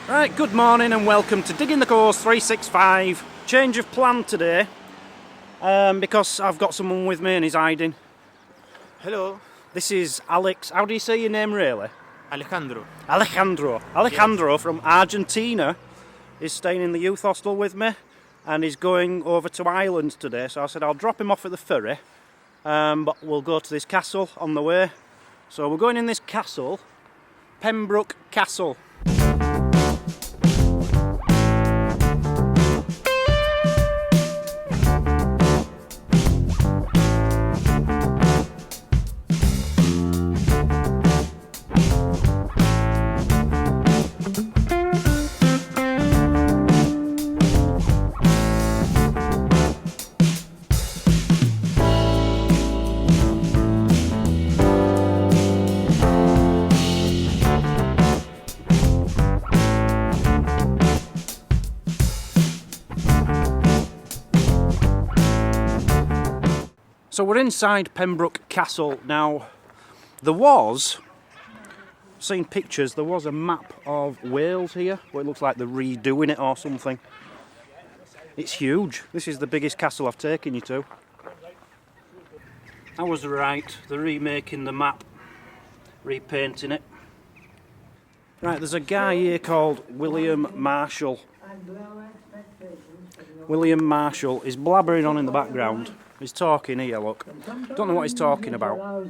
Right, good morning and welcome to Digging the Course 365. Change of plan today because I've got someone with me and he's hiding. Hello. This is Alex. How do you say your name really? Alejandro. Alejandro from Argentina is staying in the youth hostel with me and he's going over to Ireland today. So I said I'll drop him off at the ferry, but we'll go to this castle on the way. So we're going in this castle, Pembroke Castle. So we're inside Pembroke Castle. Now, there was a map of Wales here, where it looks like they're redoing it or something. It's huge. This is the biggest castle I've taken you to. I was right, they're remaking the map, repainting it. Right, there's a guy here called William Marshall. William Marshall is blabbering on in the background. He's talking here, look. Don't know what he's talking about.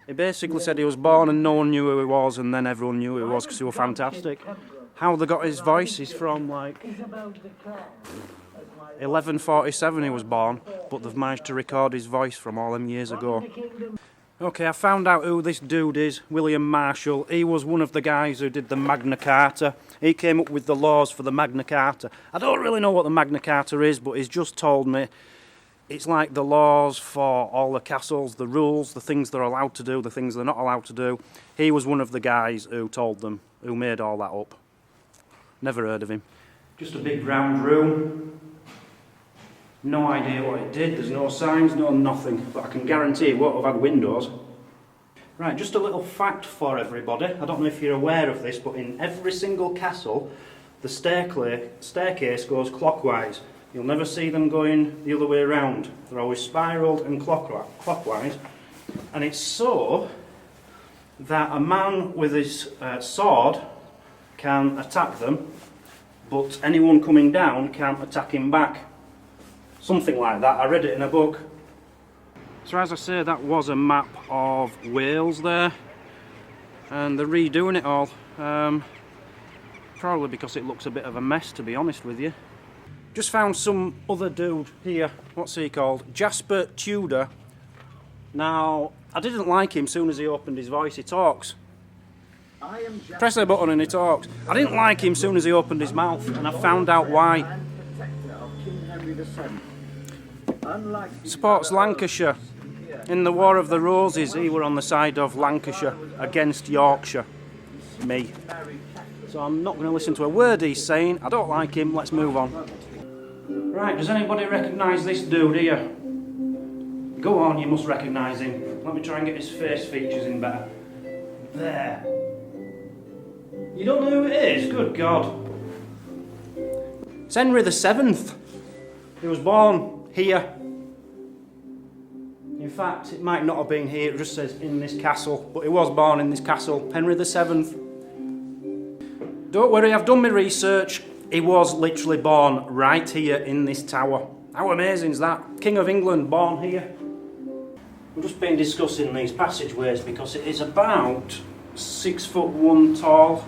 He basically said he was born and no one knew who he was, and then everyone knew who he was because he was fantastic. How they got his voice is from like 1147 he was born, but they've managed to record his voice from all them years ago. Okay, I found out who this dude is, William Marshall. He was one of the guys who did the Magna Carta. He came up with the laws for the Magna Carta. I don't really know what the Magna Carta is, but he's just told me it's like the laws for all the castles, the rules, the things they're allowed to do, the things they're not allowed to do. He was one of the guys who told them, who made all that up. Never heard of him. Just a big round room. No idea what it did. There's no signs, no nothing. But I can guarantee it won't have had windows. Right, just a little fact for everybody. I don't know if you're aware of this, but in every single castle, the staircase goes clockwise. You'll never see them going the other way around. They're always spiralled and clockwise. And it's so that a man with his sword can attack them, but anyone coming down can't attack him back. Something like that. I read it in a book. So as I say, that was a map of Wales there. And they're redoing it all. Probably because it looks a bit of a mess, to be honest with you. Just found some other dude here. What's he called? Jasper Tudor. Now, I didn't like him as soon as he opened his voice. He talks. Press the button and he talks. I didn't like him as soon as he opened his mouth, and I found out why. Supports Lancashire. In the War of the Roses, he were on the side of Lancashire against Yorkshire. Me. So I'm not going to listen to a word he's saying. I don't like him. Let's move on. Right, does anybody recognise this dude here? Go on, you must recognise him. Let me try and get his face features in better. There. You don't know who it is? Good God. It's Henry VII. He was born here. In fact, it might not have been here, it just says in this castle, but he was born in this castle, Henry VII. Don't worry, I've done my research. He was literally born right here in this tower. How amazing is that? King of England, born here. We've just been discussing these passageways because it is about 6'1" tall.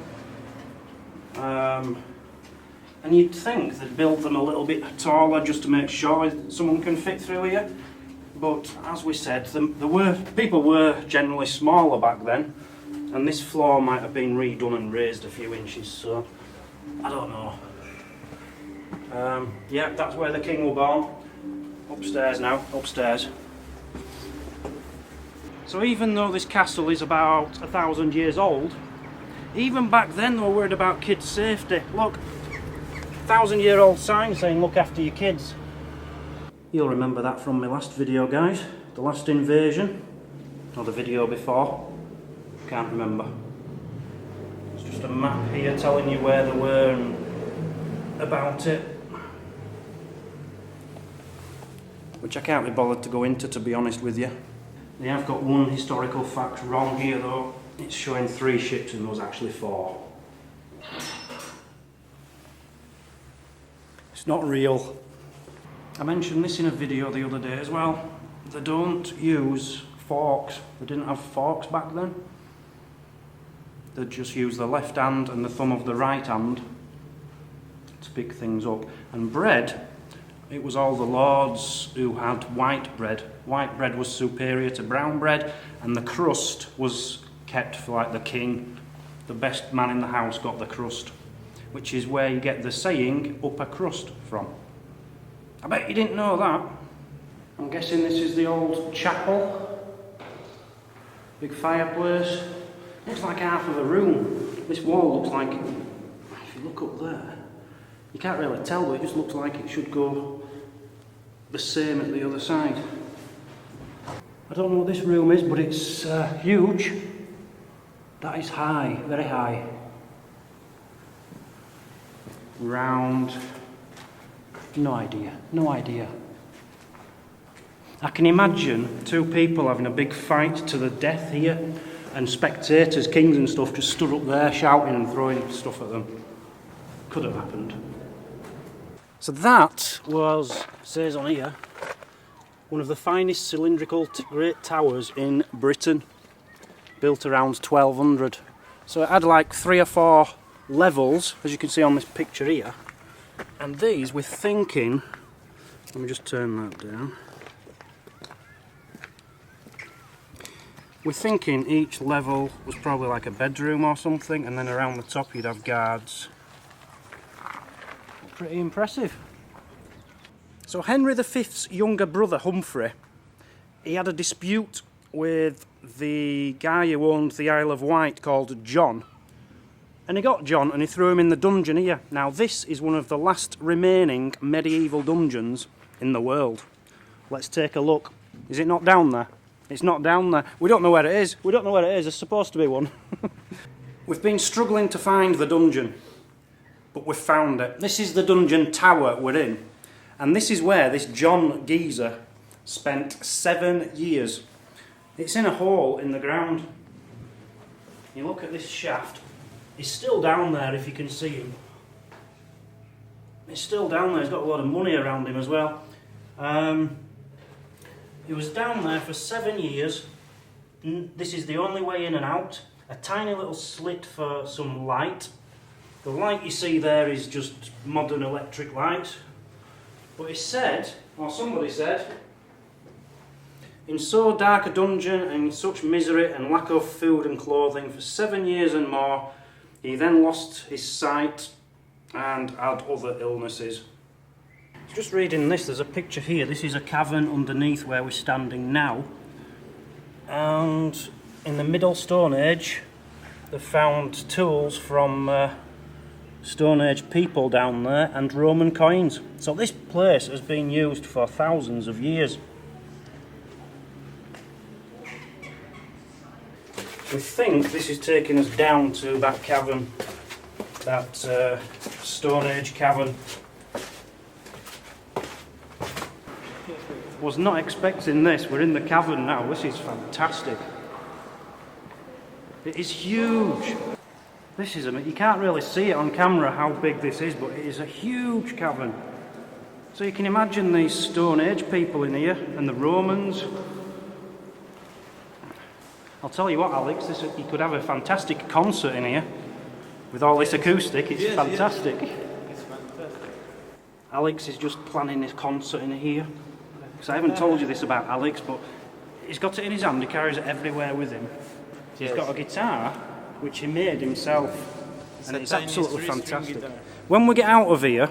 And you'd think they'd build them a little bit taller just to make sure someone can fit through here. But as we said, people were generally smaller back then. And this floor might have been redone and raised a few inches, so I don't know. Yeah, that's where the king was born. Upstairs now, upstairs. So even though this castle is about 1,000 years old, even back then they were worried about kids' safety. Look, 1,000-year-old sign saying look after your kids. You'll remember that from my last video, guys. The last invasion, or the video before. Can't remember. Let's just Just a map here telling you where they were and about it. Which I can't be bothered to go into, to be honest with you. They have got one historical fact wrong here though. It's showing 3 ships and there was actually 4. It's not real. I mentioned this in a video the other day as well. They don't use forks. They didn't have forks back then. They just use the left hand and the thumb of the right hand to pick things up. And bread, it was all the lords who had white bread. White bread was superior to brown bread, and the crust was kept for like the king. The best man in the house got the crust, which is where you get the saying upper crust from. I bet you didn't know that. I'm guessing this is the old chapel. Big fireplace. Looks like half of a room. This wall looks like, if you look up there, you can't really tell, but it just looks like it should go the same at the other side. I don't know what this room is, but it's huge. That is high, very high. Round. No idea. I can imagine 2 people having a big fight to the death here, and spectators, kings and stuff, just stood up there shouting and throwing stuff at them. Could have happened. So that was, says on here, one of the finest cylindrical great towers in Britain, built around 1200. So it had like 3 or 4 levels, as you can see on this picture here, and these, we're thinking, let me just turn that down, we're thinking each level was probably like a bedroom or something, and then around the top you'd have guards. Pretty impressive. So Henry V's younger brother Humphrey, he had a dispute with the guy who owned the Isle of Wight called John, and he got John and he threw him in the dungeon here. Now this is one of the last remaining medieval dungeons in the world. Let's take a look. Is it not down there? It's not down there. We don't know where it is. We don't know where it is. There's supposed to be one. We've been struggling to find the dungeon, but we've found it. This is the dungeon tower we're in, and this is where this John geezer spent 7 years. It's in a hole in the ground. You look at this shaft, he's still down there if you can see him. He's still down there, he's got a lot of money around him as well. He was down there for 7 years. This is the only way in and out. A tiny little slit for some light. The light you see there is just modern electric light. But it said, or somebody said, in so dark a dungeon and in such misery and lack of food and clothing for 7 years and more, he then lost his sight and had other illnesses. Just reading this, there's a picture here. This is a cavern underneath where we're standing now. And in the Middle Stone Age, they found tools from Stone Age people down there and Roman coins. So this place has been used for thousands of years. We think this is taking us down to that cavern, that Stone Age cavern. Was not expecting this. We're in the cavern now. This is fantastic. It is huge. This is you can't really see it on camera how big this is, but it is a huge cavern. So you can imagine these Stone Age people in here and the Romans. I'll tell you what, Alex, you could have a fantastic concert in here with all this acoustic. It's fantastic. It's fantastic. Alex is just planning his concert in here. So I haven't told you this about Alex, but he's got it in his hand, he carries it everywhere with him. He's got a guitar, which he made himself, and it's absolutely fantastic. When we get out of here,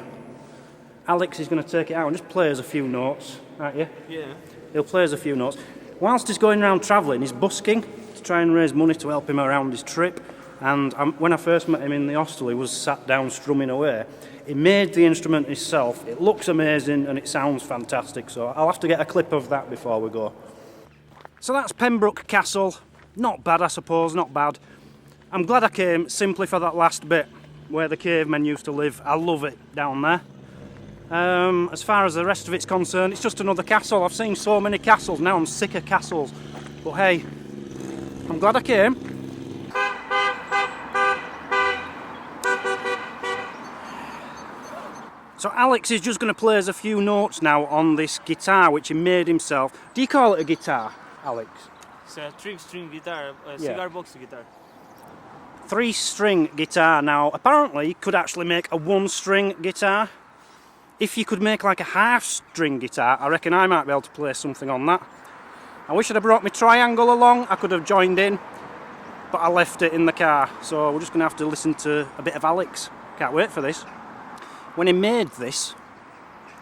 Alex is going to take it out and just play us a few notes, aren't you? Yeah. He'll play us a few notes. Whilst he's going around travelling, he's busking to try and raise money to help him around his trip. And when I first met him in the hostel, he was sat down strumming away. He made the instrument himself. It looks amazing and it sounds fantastic, so I'll have to get a clip of that before we go. So that's Pembroke Castle. Not bad, I suppose, not bad. I'm glad I came simply for that last bit where the cavemen used to live. I love it down there. As far as the rest of it's concerned, it's just another castle. I've seen so many castles now, I'm sick of castles. But hey, I'm glad I came. So Alex is just going to play us a few notes now on this guitar which he made himself. Do you call it a guitar, Alex? It's a three-string guitar, a cigar box guitar. 3-string guitar. Now apparently you could actually make a 1-string guitar. If you could make like a half-string guitar, I reckon I might be able to play something on that. I wish I'd have brought my triangle along, I could have joined in, but I left it in the car, so we're just going to have to listen to a bit of Alex. Can't wait for this. When he made this,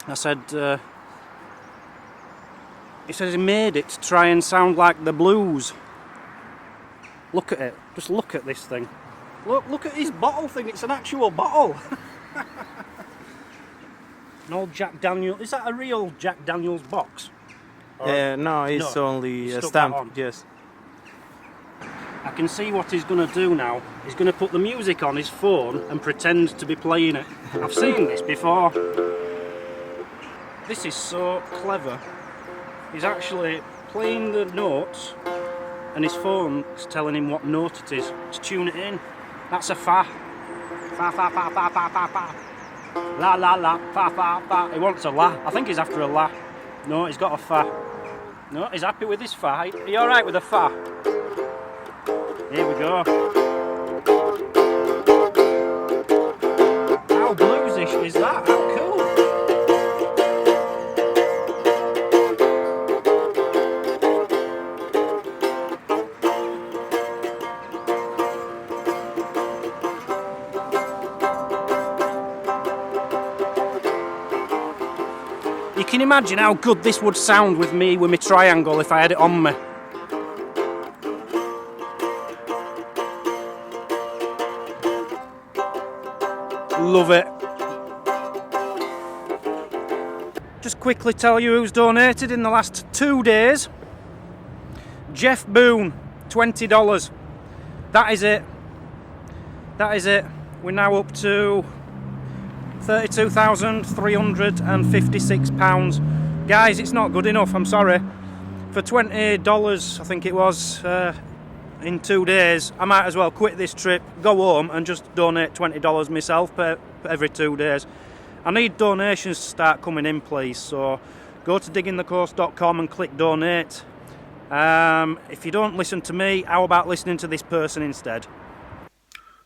I said, he said he made it to try and sound like the blues. Look at it, just look at this thing. Look at his bottle thing, it's an actual bottle. An old Jack Daniel. Is that a real Jack Daniel's box? No, it's only a stamp. Yes. I can see what he's going to do now. He's going to put the music on his phone and pretend to be playing it. I've seen this before. This is so clever. He's actually playing the notes and his phone's telling him what note it is to tune it in. That's a fa. Fa fa fa fa fa fa fa. La la la, fa fa fa. He wants a la. I think he's after a la. No, he's got a fa. No, he's happy with his fa. Are you alright with a fa? Here we go. How bluesish is that? How cool. You can imagine how good this would sound with me with my triangle if I had it on me. Love it. Just quickly tell you who's donated in the last 2 days. Jeff Boone, $20. That is it. That is it. We're now up to £32,356. Guys, it's not good enough, I'm sorry. For $20, I think it was, in 2 days, I might as well quit this trip, go home and just donate $20 myself per every 2 days. I need donations to start coming in, please, so go to diggingthecoast.com and click donate. If you don't listen to me, how about listening to this person instead?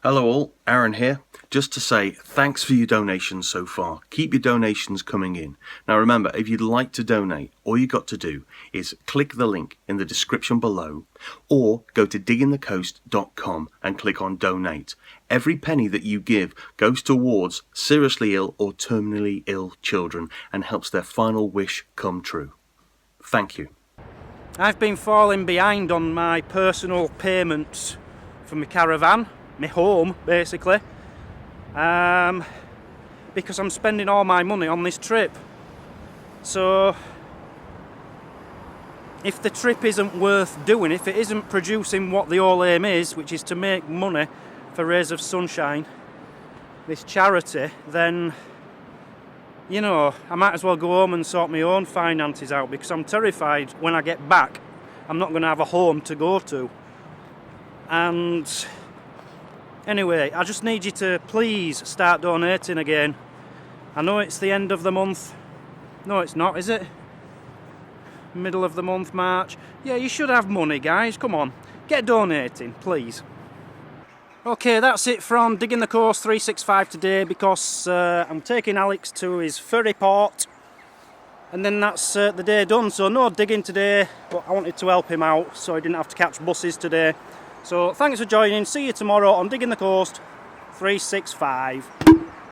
Hello all, Aaron here. Just to say thanks for your donations so far. Keep your donations coming in. Now remember, if you'd like to donate, all you got to do is click the link in the description below or go to diggingthecoast.com and click on donate. Every penny that you give goes towards seriously ill or terminally ill children and helps their final wish come true. Thank you. I've been falling behind on my personal payments for my caravan, my home basically, because I'm spending all my money on this trip. So if the trip isn't worth doing, if it isn't producing what the whole aim is, which is to make money for Rays of Sunshine, this charity, then you know, I might as well go home and sort my own finances out, because I'm terrified when I get back I'm not going to have a home to go to. And anyway, I just need you to please start donating again. I know it's the end of the month. No, it's not, is it? Middle of the month, March. Yeah, you should have money, guys. Come on, get donating, please. Okay, that's it from Digging the Coast 365 today, because I'm taking Alex to his ferry port, and then that's the day done. So no digging today, but I wanted to help him out so he didn't have to catch buses today. So thanks for joining. See you tomorrow on Digging the Coast 365.